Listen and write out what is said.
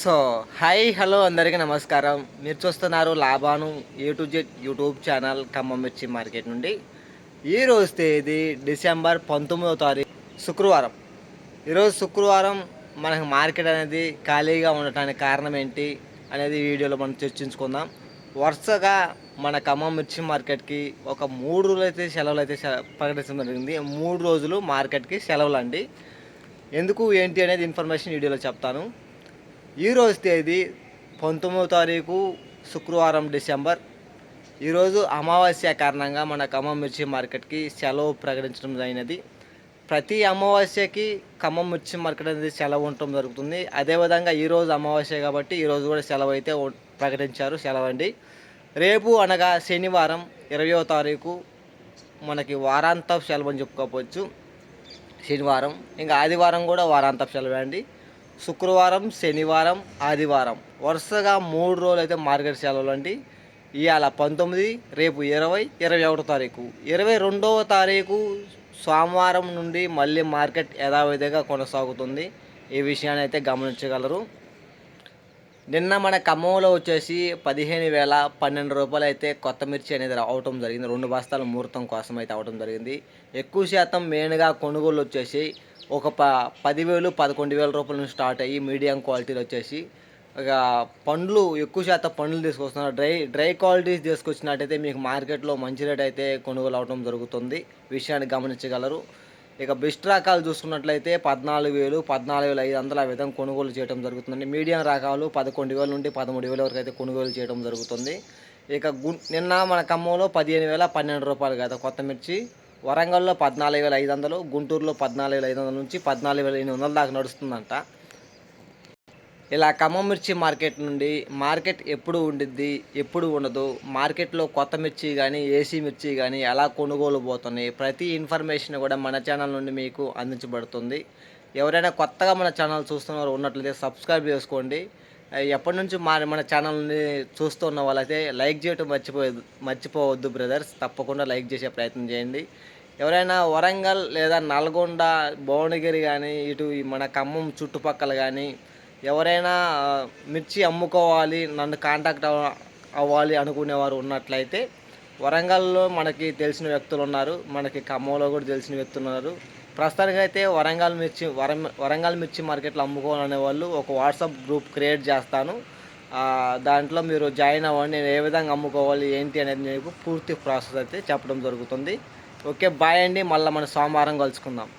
So hi hello అందరికీ నమస్కారం. మీరు చూస్తున్నారు లాభాను A to Z YouTube channel Khammam మిర్చి మార్కెట్ నుండి. ఈరోజు తేదీ డిసెంబర్ 19వ తారీఖు శుక్రవారం. ఈరోజు శుక్రవారం మనకు మార్కెట్ అనేది ఖాళీగా ఉండటానికి కారణం ఏంటి అనేది వీడియోలో మనం చర్చించుకుందాం. వరుసగా మన ఖమ్మం మిర్చి మార్కెట్కి ఒక 3 రోజులు అయితే సెలవులు అయితే ప్రకటించడం జరిగింది. 3 రోజులు మార్కెట్కి సెలవులు అండి. ఎందుకు ఏంటి అనేది ఇన్ఫర్మేషన్ వీడియోలో చెప్తాను. ఈరోజు తేదీ 19వ తారీఖు శుక్రవారం డిసెంబర్. ఈరోజు అమావాస్య కారణంగా మన ఖమ్మం మిర్చి మార్కెట్కి సెలవు ప్రకటించడం అయినది. ప్రతి అమావాస్యకి ఖమ్మం మిర్చి మార్కెట్ అనేది సెలవు ఉండటం జరుగుతుంది. అదేవిధంగా ఈరోజు అమావాస్య కాబట్టి ఈరోజు కూడా సెలవు అయితే ప్రకటించారు. సెలవు అండి. రేపు అనగా శనివారం 20వ తారీఖు మనకి వారాంతపు సెలవు అని చెప్పుకోవచ్చు. శనివారం ఇంకా ఆదివారం కూడా వారాంతపు సెలవే అండి. శుక్రవారం, శనివారం, ఆదివారం వరుసగా 3 రోజులు అయితే మార్కెట్ సెలవులు అండి. ఇవాళ 19, రేపు 20, 21వ తారీఖు. 22వ తారీఖు సోమవారం నుండి మళ్ళీ మార్కెట్ యథావిధిగా కొనసాగుతుంది. ఈ విషయాన్ని అయితే గమనించగలరు. నిన్న మన ఖమ్మంలో వచ్చేసి 15,012 రూపాయలు అయితే కొత్త మిర్చి అనేది అవటం జరిగింది. 2 బస్తాల ముహూర్తం కోసం అయితే అవటం జరిగింది. ఎక్కువ శాతం మెయిన్గా కొనుగోలు వచ్చేసి ఒక 10,000, 11,000 రూపాయల నుంచి స్టార్ట్ అయ్యి మీడియం క్వాలిటీలు వచ్చేసి ఇక పండ్లు ఎక్కువ శాతం పండ్లు తీసుకొస్తున్నారు. డ్రై క్వాలిటీస్ తీసుకొచ్చినట్టయితే మీకు మార్కెట్లో మంచి రేట్ అయితే కొనుగోలు అవడం జరుగుతుంది. విషయాన్ని గమనించగలరు. ఇక బెస్ట్ రకాలు చూసుకున్నట్లయితే 14,000, 14,500 ఆ విధంగా కొనుగోలు చేయడం జరుగుతుందండి. మీడియం రకాలు 11,000 నుండి 13,000 వరకు అయితే కొనుగోలు చేయడం జరుగుతుంది. ఇక నిన్న మన ఖమ్మంలో 15,012 రూపాయలు కదా కొత్త మిర్చి. వరంగల్లో 14,500, గుంటూరులో 14,500 నుంచి 14,800 దాకా నడుస్తుందంట. ఇలా ఖమ్మం మిర్చి మార్కెట్ నుండి మార్కెట్ ఎప్పుడు ఉండిద్ది, ఎప్పుడు ఉండదు, మార్కెట్లో కొత్త మిర్చి కానీ ఏసీ మిర్చి కానీ ఎలా కొనుగోలు పోతున్నాయి, ప్రతి ఇన్ఫర్మేషన్ కూడా మన ఛానల్ నుండి మీకు అందించబడుతుంది. ఎవరైనా కొత్తగా మన ఛానల్ చూస్తున్నవారు ఉన్నట్లయితే సబ్స్క్రైబ్ చేసుకోండి. ఎప్పటి నుంచి మన ఛానల్ని చూస్తున్న వాళ్ళైతే లైక్ చేయటం మర్చిపోవద్దు బ్రదర్స్. తప్పకుండా లైక్ చేసే ప్రయత్నం చేయండి. ఎవరైనా వరంగల్ లేదా నల్గొండ, భువనగిరి కానీ ఇటు మన ఖమ్మం చుట్టుపక్కల కానీ ఎవరైనా మిర్చి అమ్ముకోవాలి, నన్ను కాంటాక్ట్ అవ్వాలి అనుకునేవారు ఉన్నట్లయితే వరంగల్లో మనకి తెలిసిన వ్యక్తులు ఉన్నారు, మనకి ఖమ్మంలో కూడా తెలిసిన వ్యక్తులు ఉన్నారు. ప్రస్తుతానికైతే వరంగల్ మిర్చి మార్కెట్లో అమ్ముకోవాలనే వాళ్ళు ఒక వాట్సాప్ గ్రూప్ క్రియేట్ చేస్తాను. దాంట్లో మీరు జాయిన్ అవ్వండి. నేను ఏ విధంగా అమ్ముకోవాలి ఏంటి అనేది మీకు పూర్తి ప్రాసెస్ అయితే చెప్పడం జరుగుతుంది. ఓకే, బాయ్ అండి. మళ్ళీ మన సోమవారం కలుసుకుందాం.